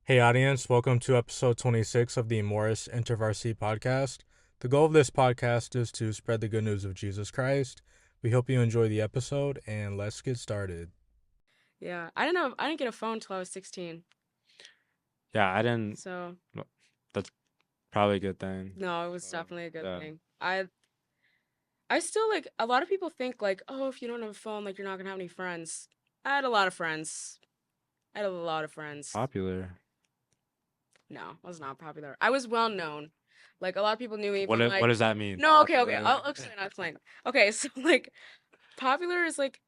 Hey, audience, welcome to episode 26 of the Morris InterVarsity Podcast. The goal of this podcast is to spread the good news of Jesus Christ. We hope you enjoy the episode, and let's get started. Yeah, I don't know. I didn't get a phone until I was 16. Yeah, I didn't. So, That's probably a good thing. no, it was definitely a good Yeah. thing. I still like a lot of people think like, "Oh, if you don't have a phone, like you're not going to have any friends." I had a lot of friends. I had a lot of friends. Popular. No, I was not popular. I was well known. Like a lot of people knew me What from what like does that mean? No, okay. Popular? I'll explain. I'll explain. Okay, so like popular is like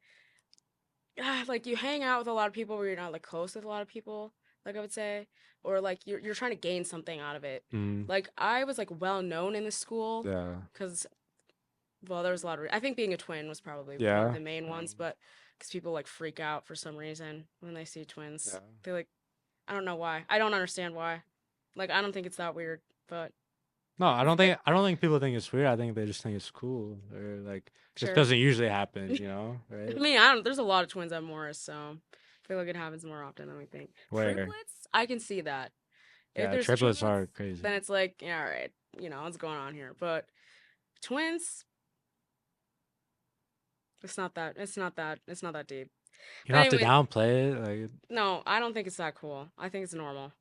you hang out with a lot of people where you're not like close with a lot of people, like I would say, or like you're trying to gain something out of it. Mm, Like I was like well known in the school yeah. because there was a lot of I think being a twin was probably one of Yeah. the main ones, but because people like freak out for some reason when they see twins. Yeah. They like I don't know why. I don't understand why. Like I don't think it's that weird, but No, I don't think people think it's weird. I think they just think it's cool, or like just sure. doesn't usually happen, right? I mean, I don't. There's a lot of twins at Morris, so I feel like it happens more often than we think. Where? Triplets, I can see that. If Yeah, there's triplets are crazy. then it's like, yeah, all right, what's going on here? But twins, it's not that deep. You But don't have to anyway, downplay it. Like, no, I don't think it's that cool. I think it's normal.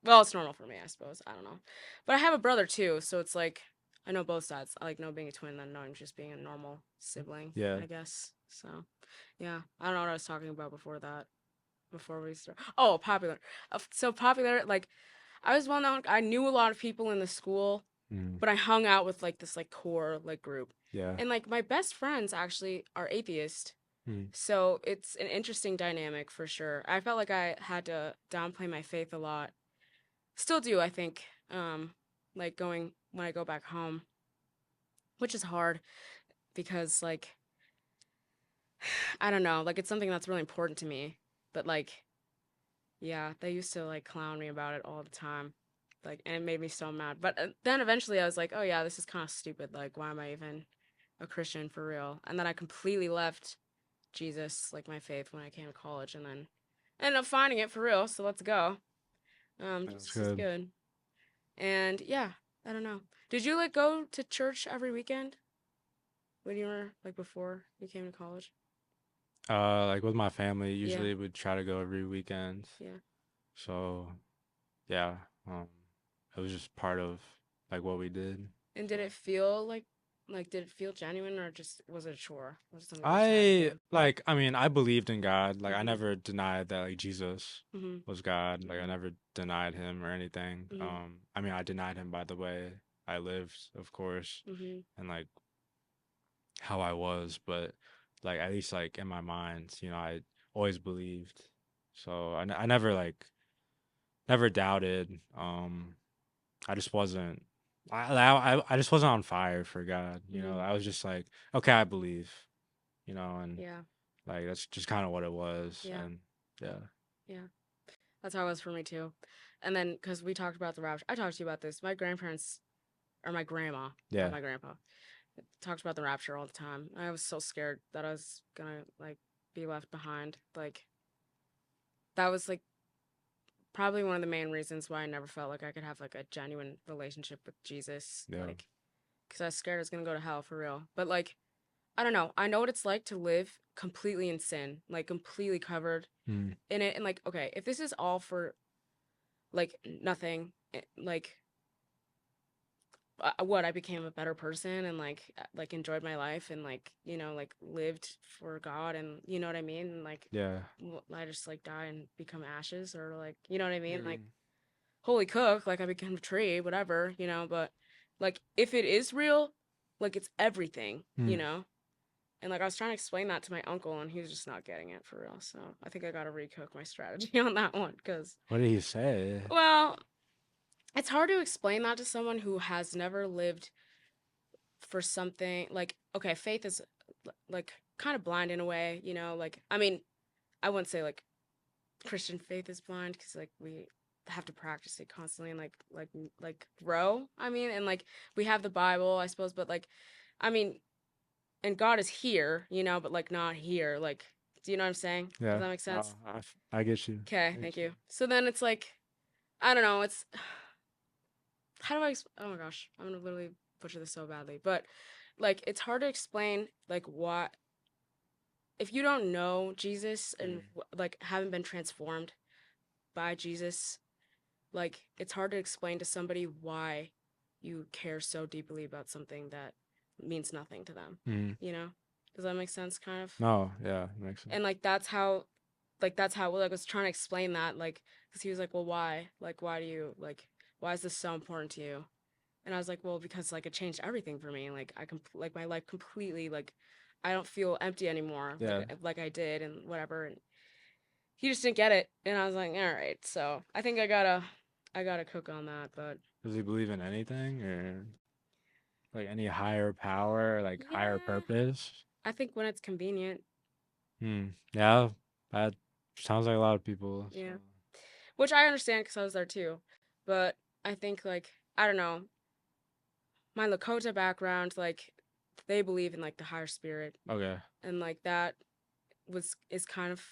Well, it's normal for me, I suppose. I don't know. But I have a brother too, so it's like I know both sides. I like know being a twin than knowing just being a normal sibling, yeah. I guess. So, yeah, I don't know what I was talking about before that. Before we start. Oh, popular. So popular, like I was well known. I knew a lot of people in the school, Mm, but I hung out with like this like core like group. yeah. And like my best friends actually are atheist. Mm, So it's an interesting dynamic for sure. I felt like I had to downplay my faith a lot. Still do, I think. Like going when I go back home, which is hard because like I don't know, like it's something that's really important to me. But like yeah, they used to like clown me about it all the time. Like, and it made me so mad. But then eventually I was like, oh yeah, this is kind of stupid. Like, why am I even a Christian for real? And then I completely left Jesus, like my faith, when I came to college, and then ended up finding it for real. So let's go. that's Jesus is good. good. And yeah, I don't know. Did you like go to church every weekend when you were like before you came to college? Like with my family, Yeah. usually we'd try to go every weekend. Yeah. So, yeah. It was just part of like what we did. And did it feel like did it feel genuine or just was it a chore? Was it something you just had to do? I mean, I believed in God. Like, I Mhm. never denied that, like, Jesus Mhm. was God. Like, I never denied him or anything. Mhm. I mean, I denied him by the way I lived, of course, Mhm. and like how I was, but like at least like in my mind, I always believed. So I never like never doubted. I just wasn't. I just wasn't on fire for God. Mhm. I was just like, okay, I believe. And Yeah. like that's just kind of what it was, Yeah. and yeah, Yeah. That's how it was for me too. And then cuz we talked about the rapture. I talked to you about this. My grandparents or my grandma, not yeah, my grandpa, talked about the rapture all the time. I was so scared that I was going to like be left behind. Like that was like probably one of the main reasons why I never felt like I could have like a genuine relationship with Jesus. yeah, Like cuz I was scared I was going to go to hell for real. But like I don't know. I know what it's like to live completely in sin, like completely covered mm, in it. And like, okay, if this is all for like nothing, like what I became a better person and like enjoyed my life and like like lived for God and you know what I mean. And, like yeah, I just like die and become ashes or like you know what I mean. Like mm, holy cook, like I became a tree, whatever, But like if it is real, like it's everything, mm. And like I was trying to explain that to my uncle, and he was just not getting it for real. So I think I gotta recook my strategy on that one, because What did he say? well, it's hard to explain that to someone who has never lived for something like okay, faith is like kind of blind in a way, Like I mean, I wouldn't say like Christian faith is blind because like we have to practice it constantly and like grow. I mean, and like we have the Bible, I suppose, but like I mean, and God is here, but like not here. Like, do you know what I'm saying? Does Yeah, that make sense? I get you. Okay, I thank get you. you. So then it's like, I don't know. It's how do I? Oh my gosh, I'm gonna literally butcher this so badly. But like, it's hard to explain like what if you don't know Jesus and Mm. like haven't been transformed by Jesus. Like, it's hard to explain to somebody why you care so deeply about something that means nothing to them. Mm. You know? Does that make sense? Kind of. No, yeah, makes sense. And that's how like, I was trying to explain that, like, because he was like, well, why? Like, why do you like? Why is this so important to you? And I was like, well, because like it changed everything for me. Like like my life completely, like I don't feel empty anymore, Yeah. like I did and whatever. And he just didn't get it, and I was like, all right. So I think I gotta cook on that. But Does he believe in anything or like any higher power, like higher yeah, purpose? I think when it's convenient, Hmm. Yeah, that sounds like a lot of people. So. yeah, which I understand because I was there too. But I think like I don't know, my Lakota background, like they believe in like the higher spirit, Okay. and like that is kind of.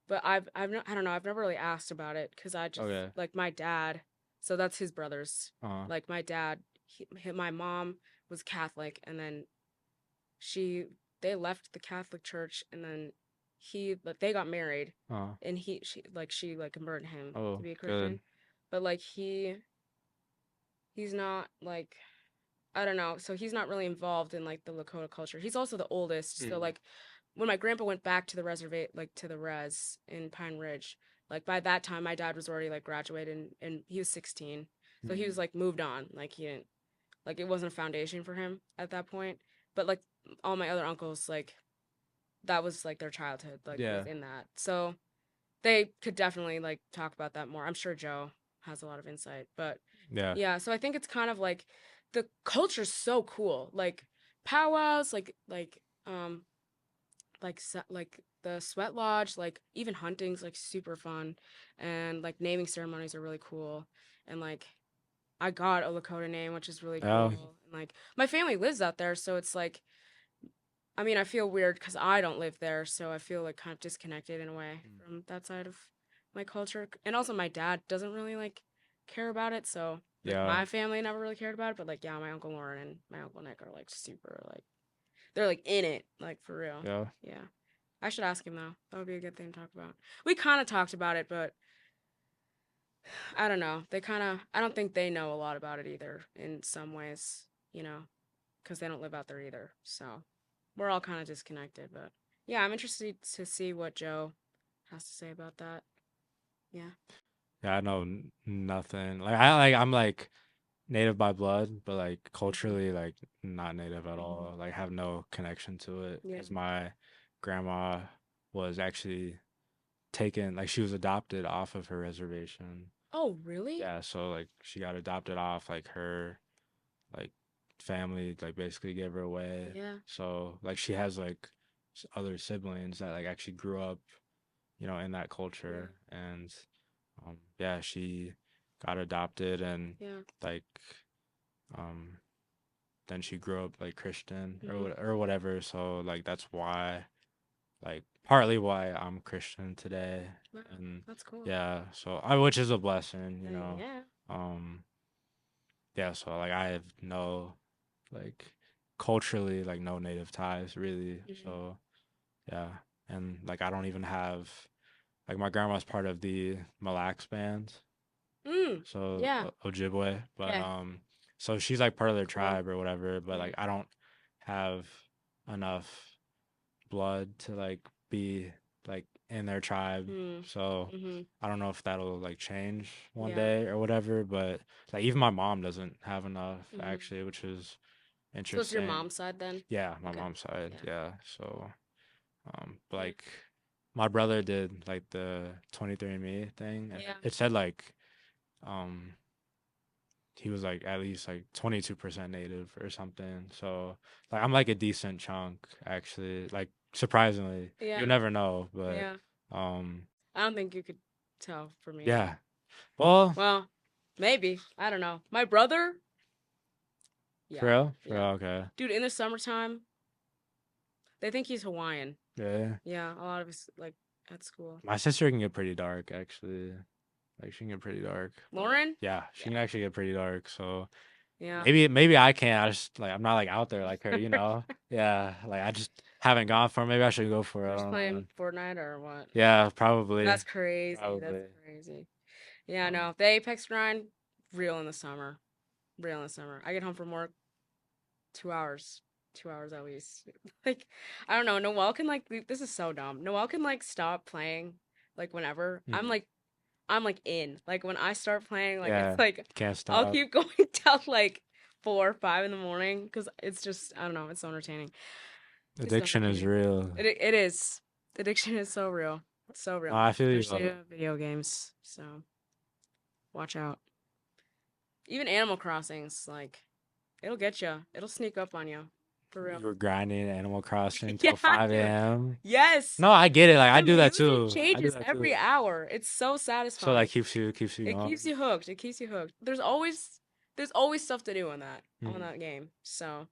But I don't know, I've never really asked about it because I just Okay. like my dad. So that's his brothers. Uh-huh. Like my dad, my mom was Catholic, and then she they left the Catholic Church, and then they got married, Uh-huh. and she like converted him to Oh, be a good. Christian, but like he's not like I don't know, so he's not really involved in like the Lakota culture. He's also the oldest, so Mm. like when my grandpa went back to the reservate like to the res in Pine Ridge, like by that time my dad was already like graduated and he was 16, so he Mm. was like moved on, like he didn't like it wasn't a foundation for him at that point. But like all my other uncles, like that was like their childhood, like Yeah. within that. So they could definitely like talk about that more. I'm sure Joe has a lot of insight. But Yeah. yeah, so I think it's kind of like the culture's so cool. Like powwows, like the sweat lodge, like even hunting's like super fun, and like naming ceremonies are really cool. And like I got a Lakota name, which is really cool. Yeah. And like my family lives out there, so it's like I mean, I feel weird because I don't live there, so I feel like kind of disconnected in a way Mm. from that side of my culture. And also, my dad doesn't really like care about it, so like Yeah. my family never really cared about it. But like, yeah, my uncle Lauren and my uncle Nick are like super like they're like in it, like for real. Yeah. Yeah, I should ask him though. That would be a good thing to talk about. We kind of talked about it, but I don't know. I don't think they know a lot about it either. In some ways, you know, because they don't live out there either. So we're all kind of disconnected, but yeah, I'm interested to see what Joe has to say about that. Yeah. Yeah, I know nothing. I'm like native by blood, but like Hmm. culturally like not native at Hmm. all. Like have no connection to it Yeah. because my grandma was actually taken, like she was adopted off of her reservation. Oh, really? Yeah, so like she got adopted off, like her like family like basically gave her away. Yeah. So like she has like other siblings that like actually grew up, in that Yeah. culture. And yeah, she got adopted and Yeah. like um then she grew up like Christian or Hmm. or whatever. So like that's why, like partly why I'm Christian today. Wow, And that's cool. yeah, so I which is a blessing, Yeah. Um yeah, so like I have no like culturally like no native ties really. Hmm. So yeah. And like I don't even have like my grandma's part of the Mille Lacs band. Mm. So Yeah. Ojibwe, but Yeah. so she's like part of their Cool. tribe or whatever, but Yeah. like I don't have enough blood to like be like in their tribe. Mm. So Hmm. I don't know if that'll like change one Yeah. day or whatever, but like even my mom doesn't have enough Hmm. actually, which is So it's your interesting. mom's side then? Yeah, my Okay. mom's side. Yeah. Yeah. So Yeah. like my brother did like the 23andMe thing and Yeah. it said like um he was like at least like 22% native or something. So like I'm like a decent chunk actually. Like surprisingly. Yeah. You'll never know, but Yeah. um I don't think you could tell for me. yeah. Well, Well, maybe. I don't know. My brother, for yeah. real? For real, Yeah. okay. Dude, in the summertime, they think he's Hawaiian. Yeah. Yeah, a lot of us like at school. My sister can get pretty dark actually. Like she can get pretty dark. Lauren? Yeah, she can actually get pretty dark. So Yeah. maybe I can't. I just like I'm not like out there like her, Yeah, like I just haven't gone for it. Maybe I should go for it. You're I just don't know, playing man. Fortnite or what? Yeah, probably. That's crazy. That's Probably. crazy. Yeah, Um, no. The Apex grind, real in the summer. Real in the summer. I get home from work 2 hours. 2 hours at least. Like, I don't know. Noelle can like this is so dumb. Noelle can like stop playing like whenever. mhm. I'm like in. Like when I start playing, like Yeah, it's like can't I'll stop. keep going till like 4 or 5 in the morning because it's just I don't know. It's so entertaining. It's so Addiction is entertaining. real. It is. Addiction is so real. It's so No, real, I feel you. especially video games. So watch out. Even Animal Crossings, like it'll get you. It'll sneak up on you, for real. You were grinding Animal Crossing Yeah, till 5 dude. a.m. Yes. No, I get it. Like I The do that music too. I do changes that every too. hour. It's so So like satisfying. keeps you It keeps going. you hooked. It keeps you hooked. There's always stuff to do on Mhm. that game. So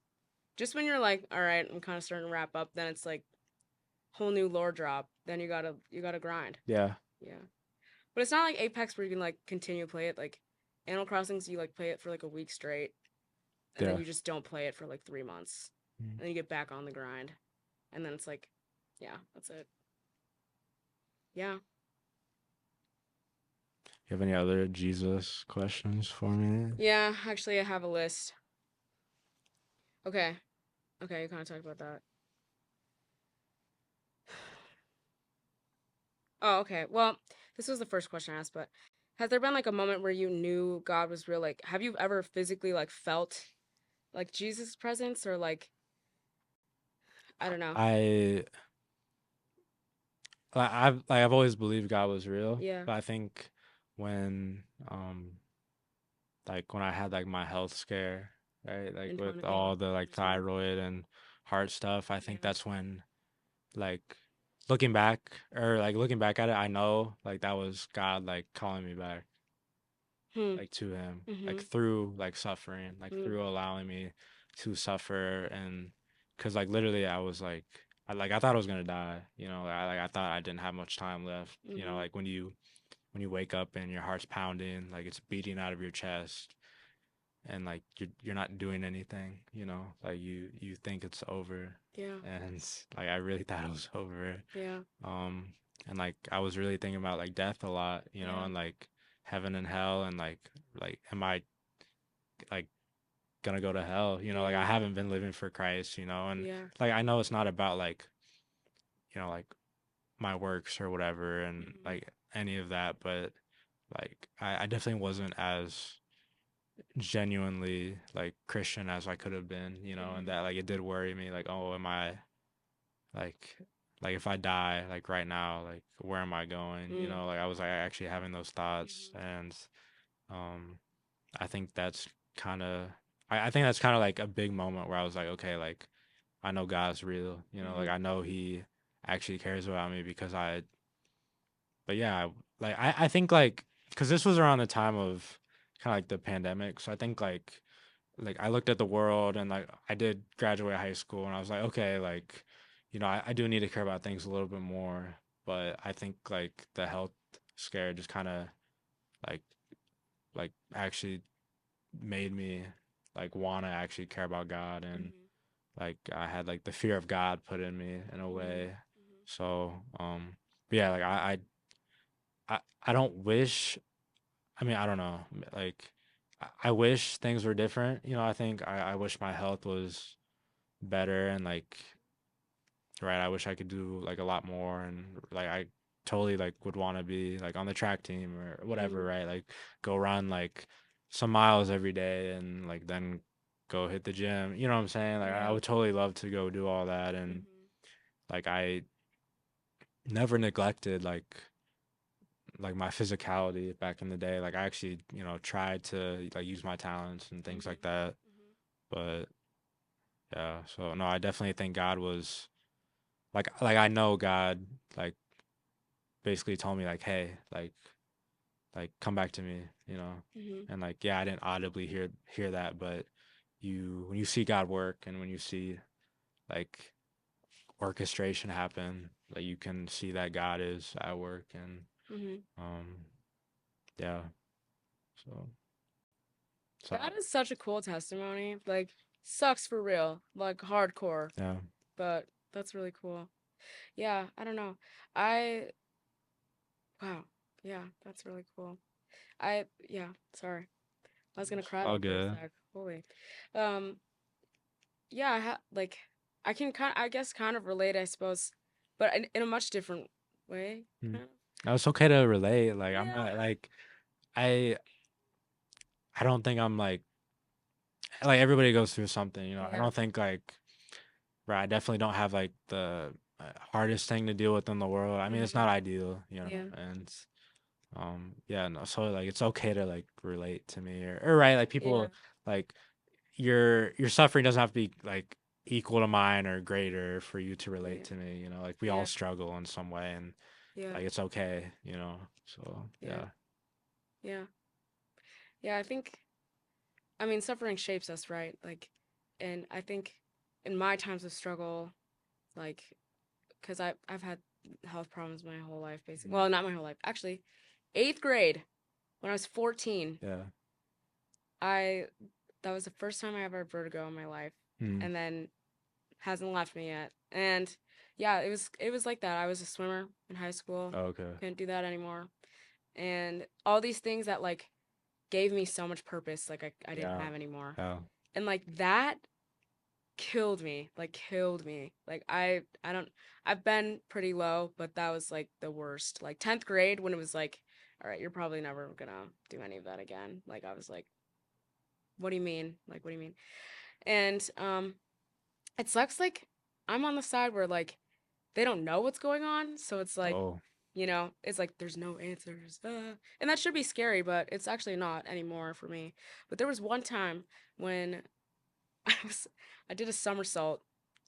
just when you're like, all right, I'm kind of starting to wrap up, then it's like whole new lore drop. Then you gotta grind. Yeah. Yeah. But it's not like Apex where you can like continue to play it. Like Animal Crossings, you like play it for like a week straight, and then Yeah. you just don't play it for like 3 months, Mhm. and then you get back on the grind, and then it's like, yeah, that's it. Yeah. You have any other Jesus questions for me? Yeah. Actually, I have a list. Okay. Okay. You kind of talked about that. Oh, okay. Well, this was the first question I asked, but has there been like a moment where you knew God was real? Like, have you ever physically like felt like Jesus' presence or like I don't know. I I've always believed God was real, Yeah. but I think when um like when I had like my health scare, right? Like In with 20 all the like 2020. thyroid and heart stuff, I think Yeah. that's when like looking back at it, I know like that was God like calling me back Hmm. like to him, like Mhm. through like suffering, like Mm. through allowing me to suffer. And because like literally I was like I thought I was gonna die, I thought I didn't have much time left, Mhm. like when you wake up and your heart's pounding, like it's beating out of your chest, and like you're not doing anything, like you think it's over. Yeah. And like I really thought it was over. Yeah. um and like I was really thinking about like death a lot, Yeah. and like heaven and hell, and like am I like gonna go to hell, like I Yeah. haven't been living for Christ, and Yeah. like I know it's not about like like my works or whatever, and Mhm. like any of that, but like I definitely wasn't as genuinely like Christian as I could have been, and Mhm. that like it did worry me, like, oh, am I like if I die like right now, like where am I going? Mm. Like I was like actually having those thoughts. Mhm. And um I think that's kind of I think that's kind of like a big moment where I was like, okay, like I know God's real, like Mhm. I know he actually cares about me, because but yeah, I think like because this was around the time of kind of like the pandemic, so I think like I looked at the world, and like I did graduate high school, and I was like, okay, like, I do need to care about things a little bit more. But I think like the health scare just kind of like actually made me like want to actually care about God. And Mhm. like I had like the fear of God put in me in a Mhm. way. Mhm. So but yeah, like I don't wish, I mean, I don't know. Like, I wish things were different. I think I wish my health was better, and like, right, I wish I could do like a lot more, and like I totally like would want to be like on the track team or whatever, Mhm. right? Like go run like some miles every day, and like then go hit the gym. You know what I'm saying? Like I Yeah. would totally love to go do all that. And Mhm. like I never neglected like my physicality back in the day. Like I actually, tried to like use my talents and things Mhm. like that. Mhm. But yeah, so no, I definitely think God was like I know God like basically told me like, hey, like come back to me, Mhm. and like yeah, I didn't audibly hear that, but when you see God work, and when you see like orchestration happen, like you can see that God is at work. And Mhm. um yeah. So That is such a cool testimony. Like, sucks for real. Like, hardcore. yeah. But that's really cool. Yeah, I don't know. I, wow. Yeah, that's really cool. Yeah, sorry. I was gonna cry All there for a good. sec. Holy. Um, yeah, like, I can I guess kind of relate, I suppose, but in a much different way, Mm. kind of. No, it's okay to relate. Like I'm Yeah. not like I I don't think I'm like everybody goes through something, you know. I Yeah. don't think like right, I definitely don't have like the hardest thing to deal with in the world. I mean, it's Mhm. not ideal, you know. Yeah. And yeah, no, so like it's okay to like relate to me or right, like Yeah. people like your suffering doesn't have to be like equal to mine or greater for you to relate Yeah. to me, you know. Like we all Yeah. struggle in some way and Yeah. like it's okay, you know. So, Yeah. yeah. Yeah. Yeah, I mean, suffering shapes us, right? Like, and I think in my times of struggle, like, because I've had health problems my whole life, basically. Well, not my whole life. Actually, eighth grade, when I was 14, Yeah. I that was the first time I ever had vertigo in my life, Mm. and then hasn't left me yet. And yeah, it was like that. I was a swimmer in high school. Oh, okay. Couldn't do that anymore. And all these things that like gave me so much purpose, like I didn't Yeah. have anymore. Yeah. And like that killed me, like killed me. Like I've been pretty low, but that was like the worst. Like 10th grade when it was like, all right, you're probably never gonna do any of that again. Like I was like, what do you mean? Like what do you mean? And it sucks like I'm on the side where like they don't know what's going on, so it's like, Oh. it's like there's no answers. And that should be scary, but it's actually not anymore for me. But there was one time when I was I did a somersault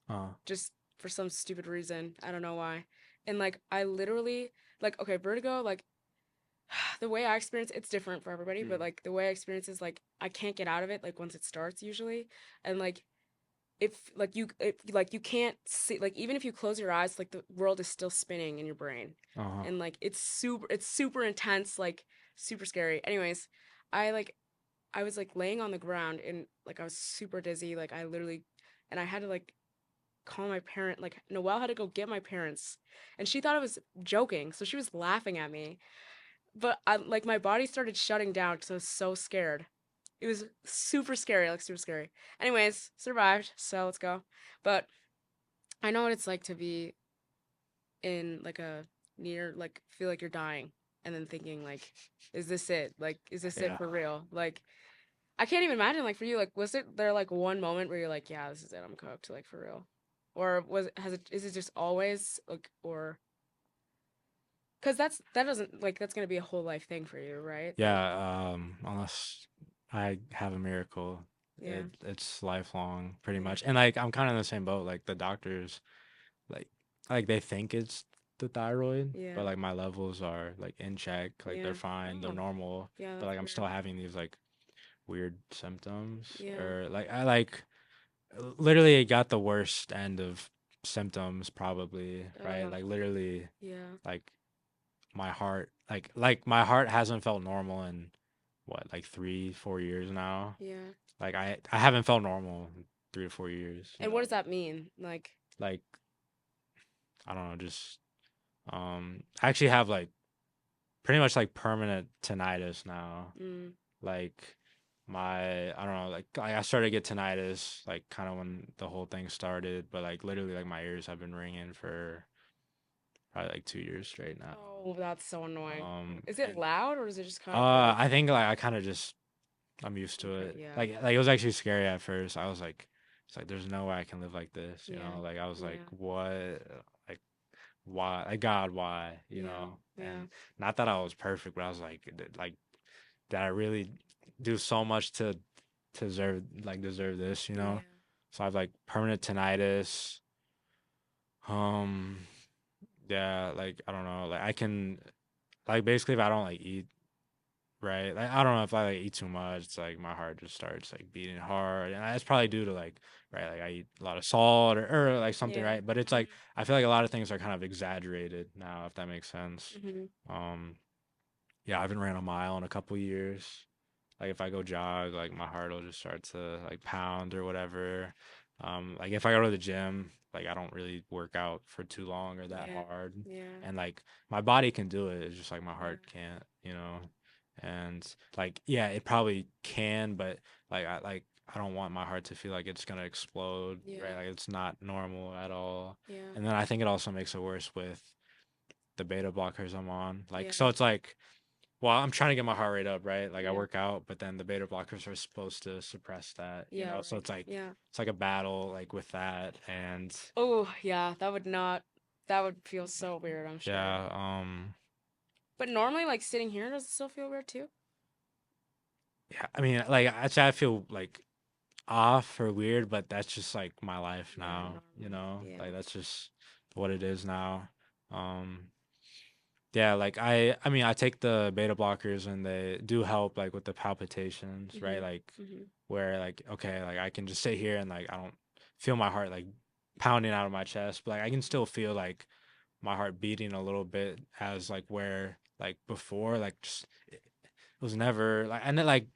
Uh. just for some stupid reason. I don't know why. And like I literally like okay, vertigo like the way I experience it's different for everybody, but Mm. like the way I experience is like I can't get out of it like once it starts usually. And like if like you can't see like even if you close your eyes like the world is still spinning in your brain. Uh-huh. And like it's super intense, like super scary. Anyways, I was like laying on the ground and like I was super dizzy, like I literally and I had to like call my parent, like Noelle had to go get my parents and she thought I was joking, so she was laughing at me. But I like my body started shutting down because I was so scared. It was super scary, like super scary. Anyways, survived, so let's go. But I know what it's like to be in like a near like feel like you're dying and then thinking like, is this it? Like, is this it Yeah. for real? Like I can't even imagine like for you, like was it there like one moment where you're like, yeah, this is it, I'm cooked, like for real? Or is it just always like or because that doesn't like that's gonna be a whole life thing for you, right? Like Yeah, unless I have a miracle, yeah, it's lifelong pretty yeah, much. And like I'm kind of in the same boat. Like the doctors, like they think it's the thyroid, yeah, but like my levels are like in check, like they're yeah. fine, they're Oh, normal, yeah, but that's like I'm weird. still having these like weird symptoms Yeah. or like I like literally got the worst end of symptoms probably, right? Oh, Like literally yeah, like my heart like my heart hasn't felt normal in what like 3 4 years now. yeah. Like I haven't felt normal in 3 to 4 years, you And what know. does that mean? Like, Like I don't know, just I actually have like pretty much like permanent tinnitus now. mm, Like my I don't know, like I started to get tinnitus like kind of when the whole thing started, but like literally like my ears have been ringing for probably like 2 years straight now. oh, that's so annoying. Is it And loud or is it just kind of like, I think like I kind of just I'm used to okay, it. yeah, Like it was actually scary at first. I was like, it's like there's no way I can live like this, you yeah, know? Like I was like, yeah, what? Like why? Like God, why? You yeah, know? yeah, And not that I was perfect, but I was like, like did I really do so much to deserve this, you know? yeah. So I've like permanent tinnitus. Um, yeah, like I don't know, like I can like basically if I don't like eat right? Like I don't know if I like eat too much, it's like my heart just starts like beating hard, and it's probably due to like right, like I eat a lot of salt or like something, Yeah. right? But it's like I feel like a lot of things are kind of exaggerated now, if that makes sense. Mm-hmm. Um, yeah, I haven't ran a mile in a couple years. Like if I go jog, like my heart will just start to like pound or whatever. Like if I go to the gym, like I don't really work out for too long or that Yeah. hard. Yeah. And like my body can do it. It's just like my Yeah. heart can't, And like yeah, it probably can, but I don't want my heart to feel like it's gonna explode, Yeah. right? Like it's not normal at all. Yeah. And then I think it also makes it worse with the beta blockers I'm on. Like Yeah. so it's like well, I'm trying to get my heart rate up, right? Like I Yeah. work out, but then the beta blockers are supposed to suppress that, Yeah. So Right. Yeah. it's like a battle like with that and Oh, yeah. That would feel so weird, I'm sure. yeah, But normally, like sitting here, does it still feel weird too? yeah, I mean like I feel like off or weird, but that's just like my life Yeah. now, Normal. Yeah. Like that's just what it is now. Um Yeah, like I mean I take the beta blockers and they do help like with the palpitations, right? Mhm. Like Mhm. where like okay, like I can just sit here and like I don't feel my heart like pounding out of my chest, but like I can still feel like my heart beating a little bit as like where like before like just it was never like and then like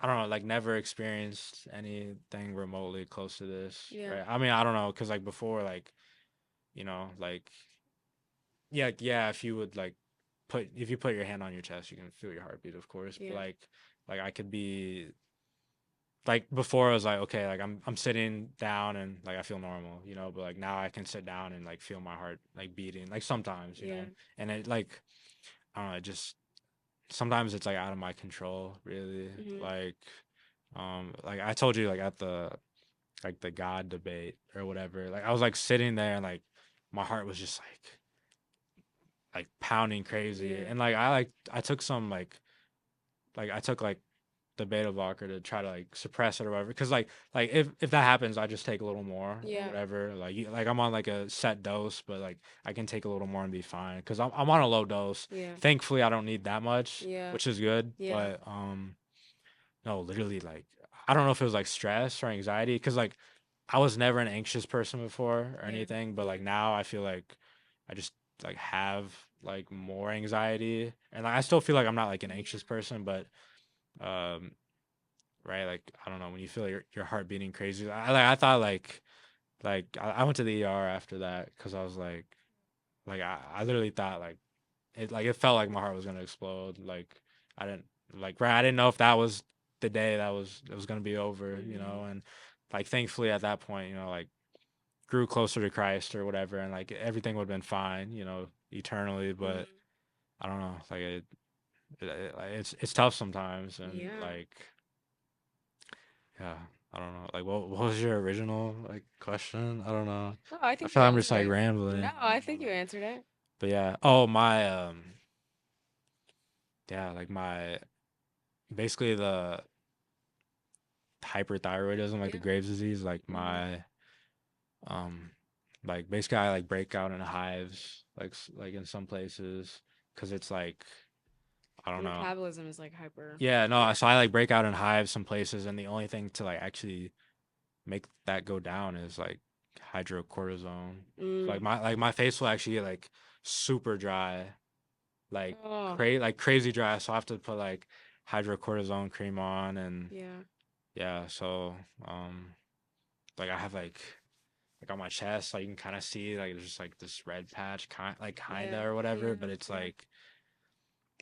I don't know, like never experienced anything remotely close to this, Yeah. right? I mean, I don't know, cause like before, like like yeah, if you would like if you put your hand on your chest, you can feel your heartbeat, of course. But Yeah. like I could be like before I was like, okay, like I'm sitting down and like I feel normal, but like now I can sit down and like feel my heart like beating, like sometimes, Yeah. and it like I don't know, it just sometimes it's like out of my control, really. Mhm. Like I told you like at the God debate or whatever, like I was like sitting there and like my heart was just like pounding crazy Yeah. and like I took some like I took like the beta blocker to try to like suppress it or whatever because like if that happens I just take a little more or Yeah. whatever like I'm on like a set dose but like I can take a little more and be fine because I'm on a low dose. Yeah. Thankfully I don't need that much, Yeah. which is good. Yeah. But no, literally like I don't know if it was like stress or anxiety because like I was never an anxious person before or Yeah. anything, but like now I feel like I just like have like more anxiety and like, I still feel like I'm not like an anxious person, but um right like I don't know when you feel your heart beating crazy. I thought I went to the ER after that because I was like I literally thought it felt like my heart was gonna explode. Like I didn't I didn't know if that was the day it was gonna be over, Mhm. and like thankfully at that point, like grew closer to Christ or whatever, and like everything would have been fine, eternally. But Mhm. I don't know, like like, it's tough sometimes, and Yeah. like yeah, I don't know, like what was your original like question? I don't know. No, I I think feel you like I'm just answered like it. rambling. No, I think you answered it. But yeah, oh my yeah, like my basically the hyperthyroidism, like the Yeah. Graves' disease, like Mhm. my um like basically I like break out in hives like in some places because it's like I don't Your know. metabolism is like hyper. Yeah, no, Yeah. so I like break out in hives some places and the only thing to like actually make that go down is like hydrocortisone. Mm. Like my face will actually get like super dry, Oh. like crazy dry, so I have to put like hydrocortisone cream on and Yeah. yeah, so like I have like on my chest, like you can kind of see like there's just like this red patch, kinda Yeah. or whatever, Yeah. but it's Yeah. like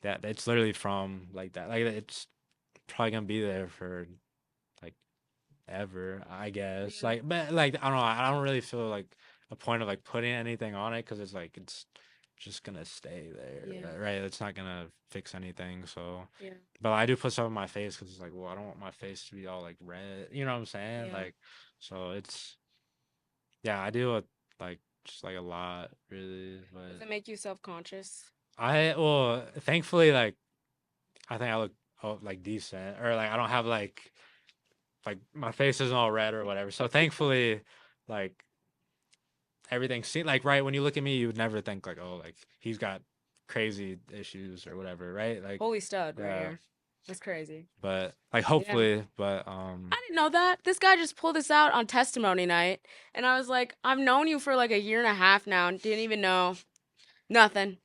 that. It's literally from like that. Like it's probably gonna be there for like ever, I guess. Yeah. Like, but like I don't know. I don't really feel like a point of like putting anything on it because it's like it's just gonna stay there, Yeah. right? It's not gonna fix anything. So, Yeah. but I do put stuff on my face because it's like, well, I don't want my face to be all like red. You know what I'm saying? Yeah. Like, so it's yeah, I do it like just like a lot, really. Does But it make you self-conscious? well, thankfully, like I think I look like decent, or like I don't have like my face isn't all red or whatever. So thankfully, like everything seems like right when you look at me, you would never think like oh like he's got crazy issues or whatever, right? Like Holy stud right yeah, here. That's crazy. but like Yeah. hopefully, but I didn't know that. This guy just pulled this out on testimony night. And I was like, I've known you for like a year and a half now and didn't even know. Nothing.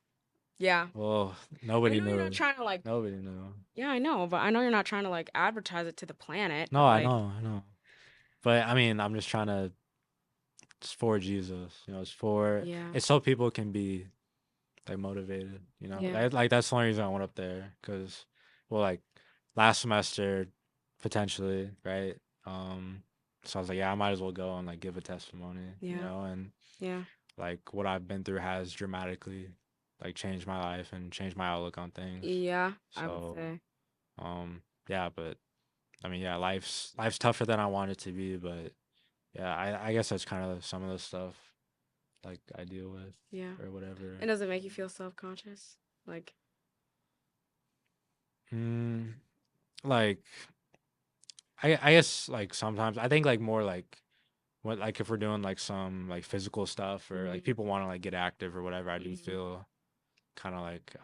Yeah. Well, I nobody know you're not knew. trying to like, Nobody knew. yeah, I know, but I know you're not trying to like advertise it to the planet, No, but I like, know, I know. But I mean, I'm just trying to. It's for Jesus, you know. It's for. yeah, It's so people can be like motivated, you know. yeah, Like that's the only reason I went up there, cause, well, like last semester, potentially, right? Um, so I was like, yeah, I might as well go and like give a testimony, you yeah, know, and yeah, like what I've been through has dramatically like changed my life and changed my outlook on things. yeah, I would So, say. yeah, but I mean, yeah, life's tougher than I want it to be, but yeah, I guess that's kind of some of the stuff like I deal with Yeah. or whatever. And does it make you feel self-conscious? Like, Mm, like I guess like sometimes I think like more like what like if we're doing like some like physical stuff or like mhm, people want to like get active or whatever, I do mhm, feel kind of like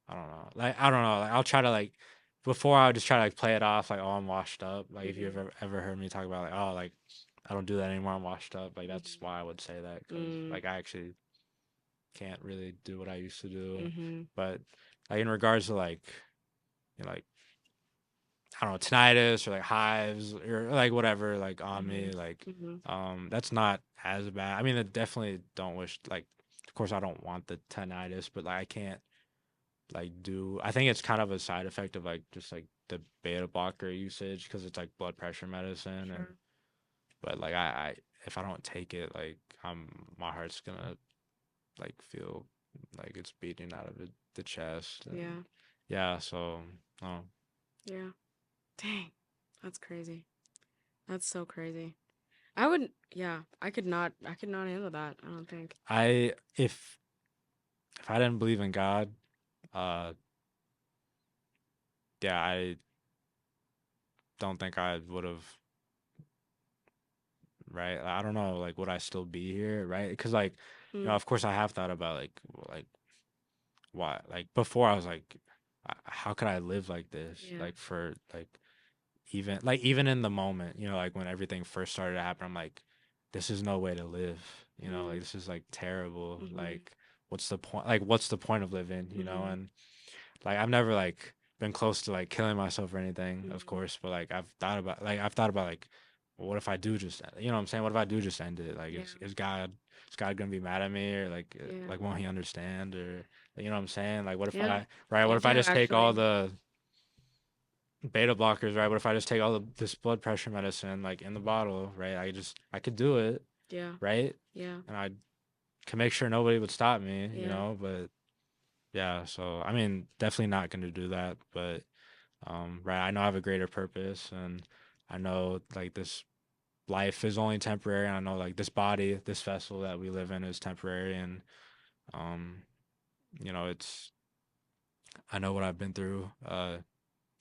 I don't know. Like I don't know. Like I'll try to like before I would just try to like play it off like, oh, I'm washed up. Like if you mhm, ever heard me talk about like, oh, like I don't do that anymore, I'm washed up. Like that's mhm, why I would say that, cuz mm, like I actually can't really do what I used to do. mhm, But like in regards to like you know, like I don't know, tinnitus or like hives or like whatever like on me, mhm, like mhm, that's not as bad. I mean, I definitely don't wish like of course I don't want the tinnitus, but like I can't like do I think it's kind of a side effect of like just like the beta blocker usage because it's like blood pressure medicine and sure. but like I if I don't take it like I'm my heart's gonna like feel like it's beating out of the chest and Yeah, yeah so oh yeah. Dang. That's crazy. That's so crazy. I would, yeah, I could not handle that, I don't think. I if I didn't believe in God uh yeah I don't think I would have right I don't know like would I still be here right because like you know Mm, of course I have thought about like why like before I was like how could I live like this yeah. like for like even in the moment you know like when everything first started to happen I'm like this is no way to live you know like Mm, this is like terrible mhm, like what's the point of living you know mhm, and like I've never like been close to like killing myself or anything of mhm. course but like I've thought about like well, what if I do just you know what I'm saying what if I do just end it like Yeah, is God gonna be mad at me or yeah. like won't he understand or you know what I'm saying like what if Yeah. I right what You if I do just take all actually. the beta blockers right what if I just take all this blood pressure medicine like in the bottle right I could do it Yeah, right yeah, and I can make sure nobody would stop me you yeah, know but yeah so I mean definitely not gonna do that but right I know I have a greater purpose and I know like this life is only temporary and I know like this body this vessel that we live in is temporary and um you know it's I know what I've been through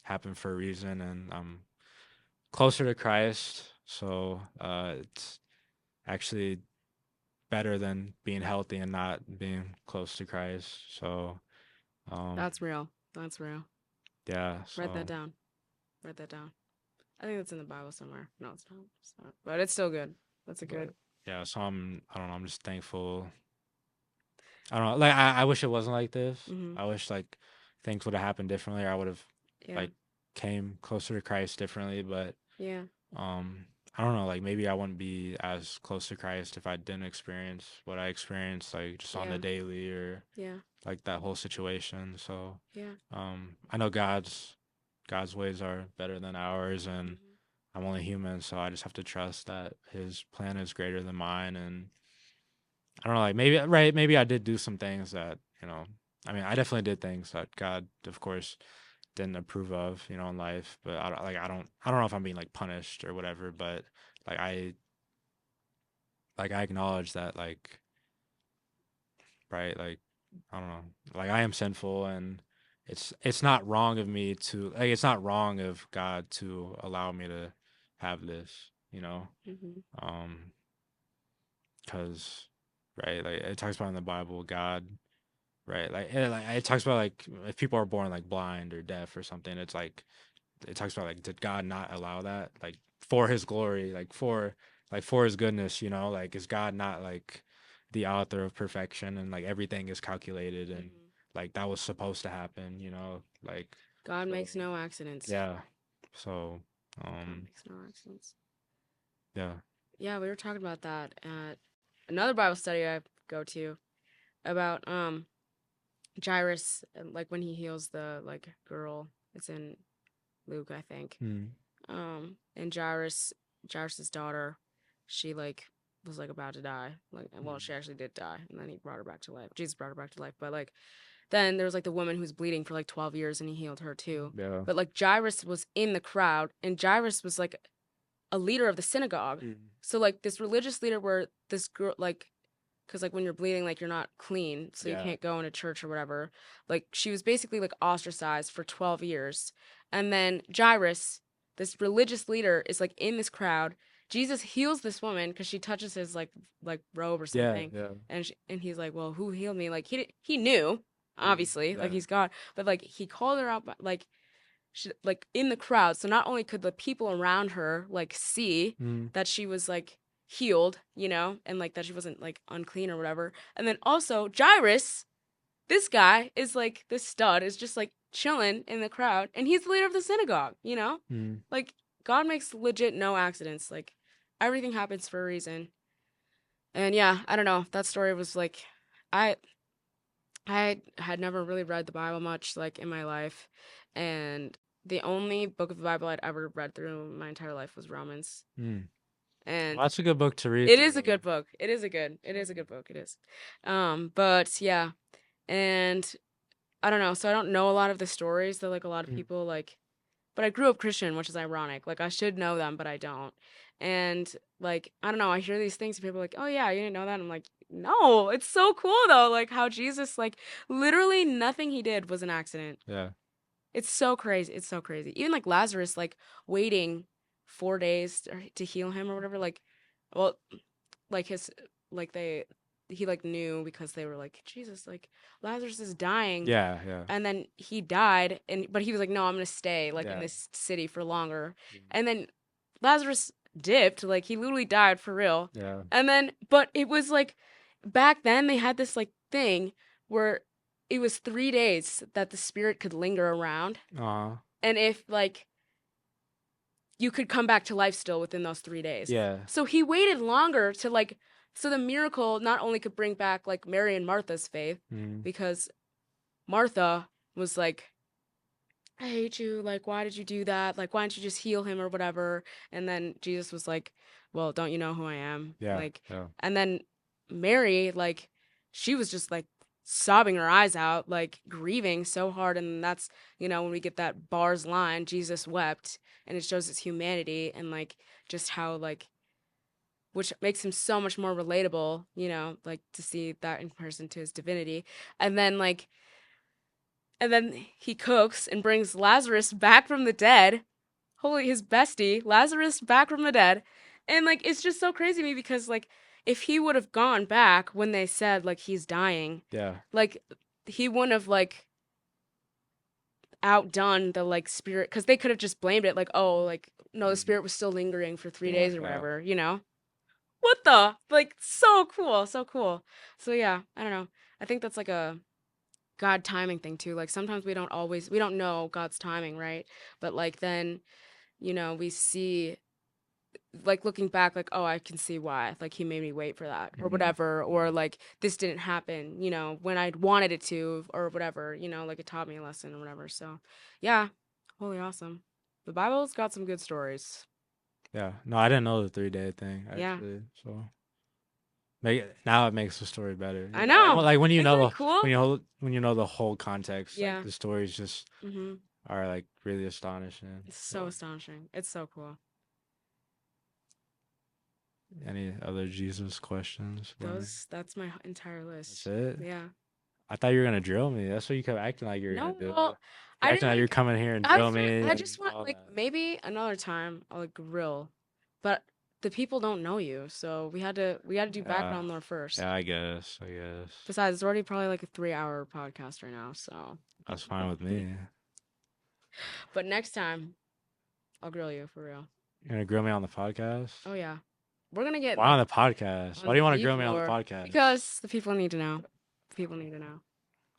happened for a reason and I'm closer to Christ so it's actually better than being healthy and not being close to Christ so um that's real. That's real. yeah Write that so down. Write that down. I think it's in the Bible somewhere. No, it's not. It's not. But it's still good. That's a but good. yeah so I don't know I'm just thankful I don't know. Like I wish it wasn't like this. Mhm. I wish like things would have happened differently. Or I would have Yeah. like came closer to Christ differently. But Yeah. um, I don't know. Like maybe I wouldn't be as close to Christ if I didn't experience what I experienced, like just on the Yeah. daily or Yeah. like that whole situation. So Yeah. I know God's ways are better than ours, and Mhm. I'm only human, so I just have to trust that His plan is greater than mine, and I don't know, like maybe right, maybe I did do some things that, you know, I mean, I definitely did things that God, of course, didn't approve of, you know, in life. But I don't know if I'm being like punished or whatever. But like I acknowledge that, like, right, like, I don't know, like I am sinful, and it's not wrong of me to like, it's not wrong of God to allow me to have this, you know, Mhm. um, because right, like it talks about in the Bible, God right, like it talks about like if people are born like blind or deaf or something, it's like it talks about like did God not allow that like for His glory, like for His goodness, you know, like is God not like the author of perfection, and like everything is calculated, and Mhm. like that was supposed to happen, like God so makes no accidents. yeah. So God makes no accidents. yeah. Yeah, we were talking about that at another Bible study I go to about Jairus, like when he heals the like girl. It's in Luke, I think. Mm. And Jairus's daughter, she like was like about to die. Like, well, she actually did die, and then he brought her back to life. Jesus brought her back to life, but like then there was like the woman who was bleeding for like 12 years, and he healed her too. Yeah. But like Jairus was in the crowd, and Jairus was like a leader of the synagogue. Mm. So like this religious leader, where this girl like, because like when you're bleeding, like you're not clean, so you Yeah. can't go into church or whatever. Like she was basically like ostracized for 12 years, and then Jairus, this religious leader, is like in this crowd. Jesus heals this woman because she touches his like robe or Yeah. something, Yeah. and he's like, well, who healed me? Like he knew, obviously, like Yeah. he's God, but like he called her out, like she, like in the crowd. So not only could the people around her like see Mm. that she was like healed, and like that she wasn't like unclean or whatever. And then also Jairus, this guy is like this stud is just like chilling in the crowd, and he's the leader of the synagogue. Mm. Like God makes legit no accidents. Like everything happens for a reason. And yeah, I don't know. That story was like I I had never really read the Bible much like in my life, and the only book of the Bible I'd ever read through my entire life was Romans. Mm. And Well, that's a good book to read. it is a good book. It is a good book. It is. But yeah, and I don't know. So I don't know a lot of the stories that like a lot of Mm. people like, but I grew up Christian, which is ironic. Like I should know them, but I don't. And like I don't know, I hear these things and people are like, "Oh yeah, you didn't know that." And I'm like, "No, it's so cool though. Like how Jesus like literally nothing he did was an accident. Yeah. It's so crazy. It's so crazy. Even like Lazarus like waiting 4 days to heal him or whatever like well, like his like they he like knew because they were like, "Jesus, like Lazarus is dying." Yeah. Yeah. And then he died, but he was like, "No, I'm gonna stay like in Yeah. this city for longer." Mm. And then Lazarus dipped, like he literally died for real. Yeah. And then, but it was like back then they had this like thing where it was 3 days that the spirit could linger around, and if like you could come back to life still within those 3 days. Yeah. So he waited longer to like, so the miracle not only could bring back like Mary and Martha's faith, Mm. because Martha was like, "I hate you. Like, why did you do that? Like, why didn't you just heal him or whatever?" And then Jesus was like, "Well, don't you know who I am?" Yeah. Like, Yeah. and then Mary, like, she was just like sobbing her eyes out, like grieving so hard. And that's, when we get that bars line, Jesus wept, and it shows his humanity and like just how, like, which makes him so much more relatable, like to see that in comparison to his divinity. And then, like, and then he cooks and brings Lazarus back from the dead. Holy, his bestie, Lazarus back from the dead. And like it's just so crazy to me because like if he would have gone back when they said like he's dying, Yeah. like he wouldn't have like outdone the like spirit, because they could have just blamed it like, oh, like no, the spirit was still lingering for 3 days or Yeah. whatever. What the, like, so cool, so cool. So yeah, I don't know, I think that's like a God timing thing too. Like sometimes we don't know God's timing, right? But like then, we see, like looking back, like, oh, I can see why. Like he made me wait for that or Mhm. whatever, or like this didn't happen, when I wanted it to or whatever, like it taught me a lesson or whatever. So yeah, holy awesome. The Bible's got some good stories. Yeah. No, I didn't know the 3-day thing Yeah. actually. So now it makes the story better. I know. Like when you Isn't know it cool? when you know the whole context, Yeah. like the stories just Mm-hmm. are like really astonishing. It's so astonishing. It's so cool. Any other Jesus questions? That's my entire list. That's it? Yeah. I thought you were gonna drill me. That's what you kept acting like you were No, gonna do. well, I Acting didn't like you're like, coming here and I drill me. just and want all like that. maybe another time I'll like grill, but the people don't know you, so we had to do background lore first. Yeah, I guess. Besides, it's already probably like a 3-hour podcast right now, so. That's fine with me. But next time, I'll grill you for real. You're gonna grill me on the podcast? Oh yeah. We're gonna get Why on the podcast? on Why do you the want to beef grill me on the war podcast? because the people need to know. People need to know.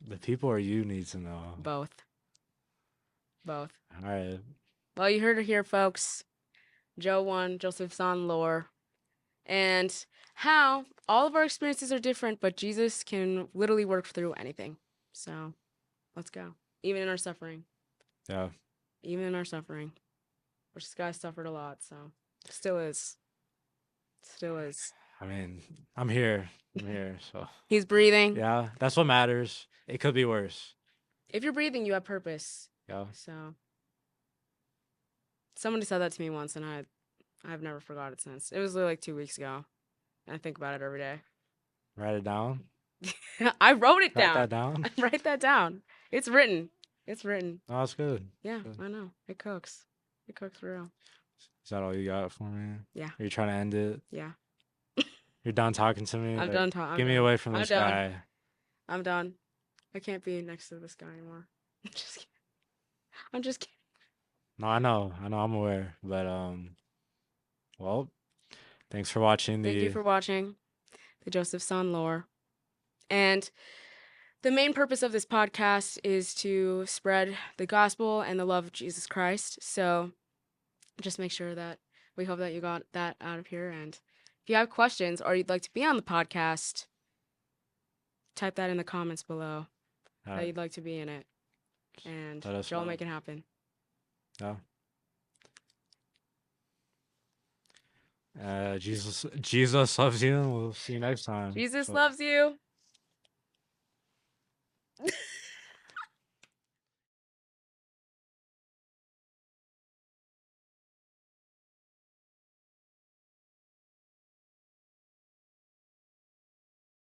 The people or you need to know. Both. All right. Well, you heard it here, folks. Joe won, Joseph's on lore. And how all of our experiences are different, but Jesus can literally work through anything. So let's go. Even in our suffering. Yeah. Even in our suffering. Which this guy suffered a lot, so still is. Still is. I mean, I'm here. So He's breathing. yeah, that's what matters. It could be worse. If you're breathing, you have purpose. Yeah. So somebody said that to me once, and I've never forgot it since. It was literally like 2 weeks ago. And I think about it every day. Write it down. I wrote it Write down. that down. Write that down. It's written. It's written. Oh, that's good. Yeah, Good. I know. It cooks. It cooks for real. Is that all you got for me? Yeah. Are you trying to end it? Yeah. You're done talking to me? I'm Like, done talking. Get me away from I'm this done. guy. I'm done. I can't be next to this guy anymore. I'm just kidding. I'm just kidding. No, I know. I'm aware. But well, thanks for watching Thank you for watching the Joseph Son lore. And the main purpose of this podcast is to spread the gospel and the love of Jesus Christ. So just make sure that we hope that you got that out of here. And if you have questions or you'd like to be on the podcast, type that in the comments below that you'd like to be in it. And Let us Joel know. make it happen. Yeah. Jesus loves you, and we'll see you next time. Jesus So- loves you.